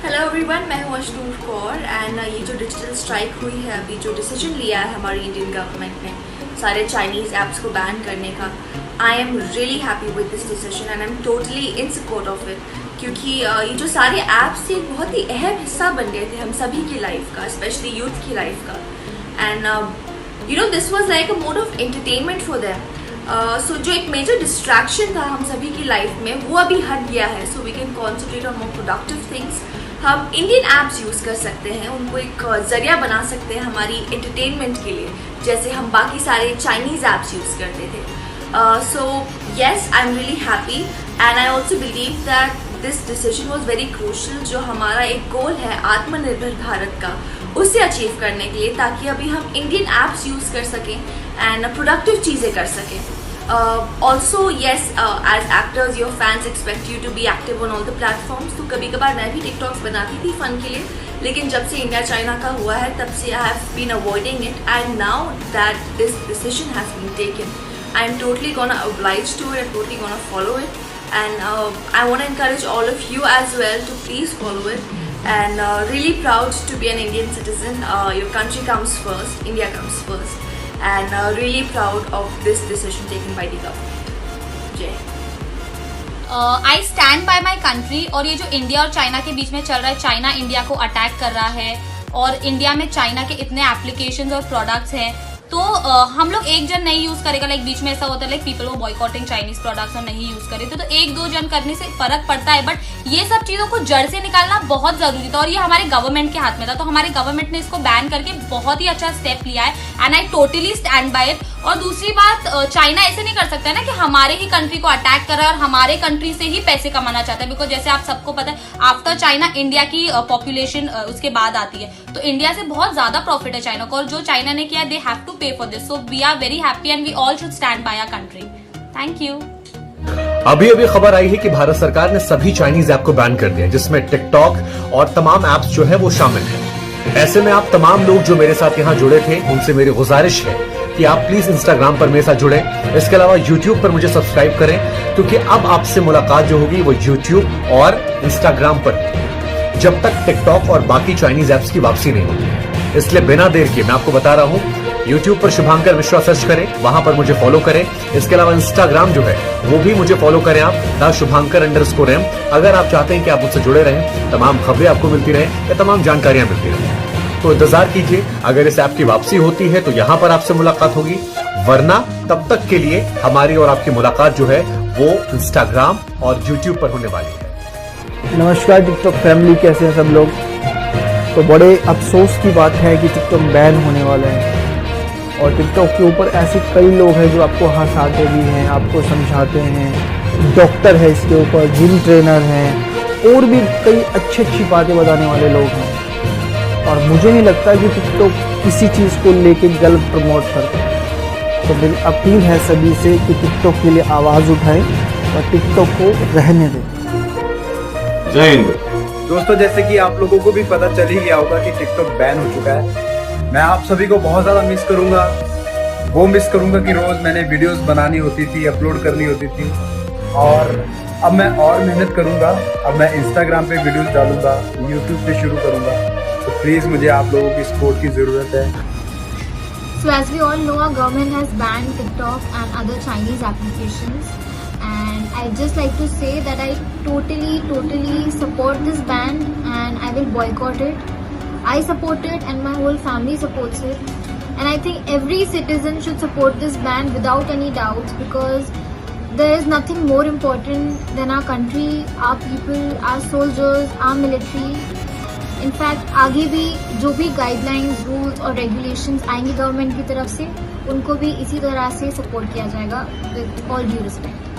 Hello everyone, मैं हूँ Ashnoor Kaur and ये जो डिजिटल स्ट्राइक हुई है, अभी जो डिसीजन लिया है हमारी इंडियन गवर्नमेंट ने सारे चाइनीज़ ऐप्स को बैन करने का, I am really happy with this decision and I am totally in support of it. क्योंकि ये जो सारे ऐप्स थे एक बहुत ही अहम हिस्सा बन गए थे हम सभी की लाइफ का, स्पेशली यूथ की लाइफ का। And you know this was like a mode of entertainment for them. So जो एक मेजर डिस्ट्रैक्शन था हम सभी की लाइफ में वो अभी हट गया है। So we can concentrate on more productive things. हम इंडियन ऐप्स यूज़ कर सकते हैं, उनको एक जरिया बना सकते हैं हमारी एंटरटेनमेंट के लिए, जैसे हम बाकी सारे चाइनीज़ ऐप्स यूज़ करते थे। So yes, I am really happy and I also believe that this decision was very crucial. जो हमारा एक गोल है आत्मनिर्भर भारत का, उसे अचीव करने के लिए, ताकि अभी हम इंडियन ऐप्स यूज़ कर सकें एंड प्रोडक्टिव चीज़ें कर सकें। Also yes, as actors your fans expect you to be active on all the platforms। तो कभी कभार मैं भी टिकटॉक्स बनाती थी फन के लिए, लेकिन जब से इंडिया चाइना का हुआ है तब से I have been avoiding it and now that this decision has been taken, I am totally gonna oblige to it and totally gonna follow it and I want to encourage all of you as well to please follow it and really proud to be an Indian citizen। Your country comes first, India comes first and really proud of this decision taken by the government। जय I stand by my country. और ये जो India और China के बीच में चल रहा है, चाइना इंडिया को अटैक कर रहा है और इंडिया में चाइना के इतने एप्लीकेशंस और प्रोडक्ट्स हैं, तो हम लोग एक जन नहीं यूज करेगा। लाइक बीच में ऐसा होता है लाइक पीपल वो बॉयकॉटिंग चाइनीज प्रोडक्ट्स और नहीं यूज करे, तो एक दो जन करने से फर्क पड़ता है, बट ये सब चीजों को जड़ से निकालना बहुत जरूरी था और ये हमारे गवर्नमेंट के हाथ में था। तो हमारे गवर्नमेंट ने इसको बैन करके बहुत ही अच्छा स्टेप लिया है and I totally stand by it. और दूसरी बात, चाइना ऐसे नहीं कर सकता है ना कि हमारे ही कंट्री को अटैक कर रहा है और हमारे कंट्री से ही पैसे कमाना चाहता है, बिकॉज जैसे आप सबको पता है आफ्टर चाइना इंडिया की पॉपुलेशन उसके बाद आती है, तो इंडिया से बहुत ज्यादा प्रॉफिट है चाइना को, और जो चाइना ने किया they have to pay for this. So we are very happy and we all should stand by our country. Thank you. अभी खबर आई है कि भारत सरकार ने सभी चाइनीज ऐप को बैन कर दिया, जिसमें टिकटॉक और तमाम ऐप्स जो है वो शामिल है। ऐसे में आप तमाम लोग जो मेरे साथ यहाँ जुड़े थे, उनसे मेरी गुजारिश है कि आप प्लीज इंस्टाग्राम पर मेरे साथ जुड़े। इसके अलावा यूट्यूब पर मुझे सब्सक्राइब करें, क्योंकि अब आपसे मुलाकात जो होगी वो यूट्यूब और इंस्टाग्राम पर, जब तक टिकटॉक और बाकी चाइनीज ऐप्स की वापसी नहीं होगी। इसलिए बिना देर किए मैं आपको बता रहा हूँ, यूट्यूब पर शुभांकर मिश्रा सर्च करें, वहां पर मुझे फॉलो करें। इसके अलावा इंस्टाग्राम जो है वो भी मुझे फॉलो करें आप, @शुभांकर_m। अगर आप चाहते हैं कि आप मुझसे जुड़े रहें, तमाम खबरें आपको मिलती रहें या तमाम जानकारियां मिलती रहें, तो इंतजार कीजिए। अगर इस ऐप की वापसी होती है तो यहाँ पर आपसे मुलाकात होगी, वरना तब तक के लिए हमारी और आपकी मुलाकात जो है वो इंस्टाग्राम और यूट्यूब पर होने वाली है। नमस्कार टिकटॉक फैमिली, कैसे हैं सब लोग। तो बड़े अफसोस की बात है कि टिकटॉक बैन होने वाला है और टिकटॉक के ऊपर ऐसे कई लोग हैं जो आपको हंसाते भी हैं, आपको समझाते हैं। डॉक्टर है इसके ऊपर, जिम ट्रेनर हैं और भी कई अच्छी बातें बताने वाले लोग हैं, और मुझे नहीं लगता कि टिकटॉक किसी चीज़ को लेके गलत प्रमोट करता है। तो मेरी अपील है सभी से कि टिकटॉक के लिए आवाज़ उठाएं और टिकटॉक को रहने दें। जय हिंद। दोस्तों, जैसे कि आप लोगों को भी पता चल ही गया होगा कि टिकटॉक बैन हो चुका है। मैं आप सभी को बहुत ज़्यादा मिस करूँगा। वो मिस करूँगा कि रोज़ मैंने वीडियोस बनानी होती थी, अपलोड करनी होती थी, और अब मैं और मेहनत करूँगा। अब मैं इंस्टाग्राम पे वीडियोस डालूँगा, यूट्यूब पे शुरू करूँगा। तो प्लीज़ मुझे आप लोगों की सपोर्ट की ज़रूरत है। So as we all know, our government has banned TikTok and other Chinese applications, and I'd just like to say that I totally support this ban and I will boycott it. I support it and my whole family supports it, and I think every citizen should support this ban without any doubts, because there is nothing more important than our country, our people, our soldiers, our military. In fact आगे भी जो भी guidelines, rules और regulations आएंगे government की तरफ से, उनको भी इसी तरह से सपोर्ट किया जाएगा विद ऑल ड्यू रिस्पेक्ट।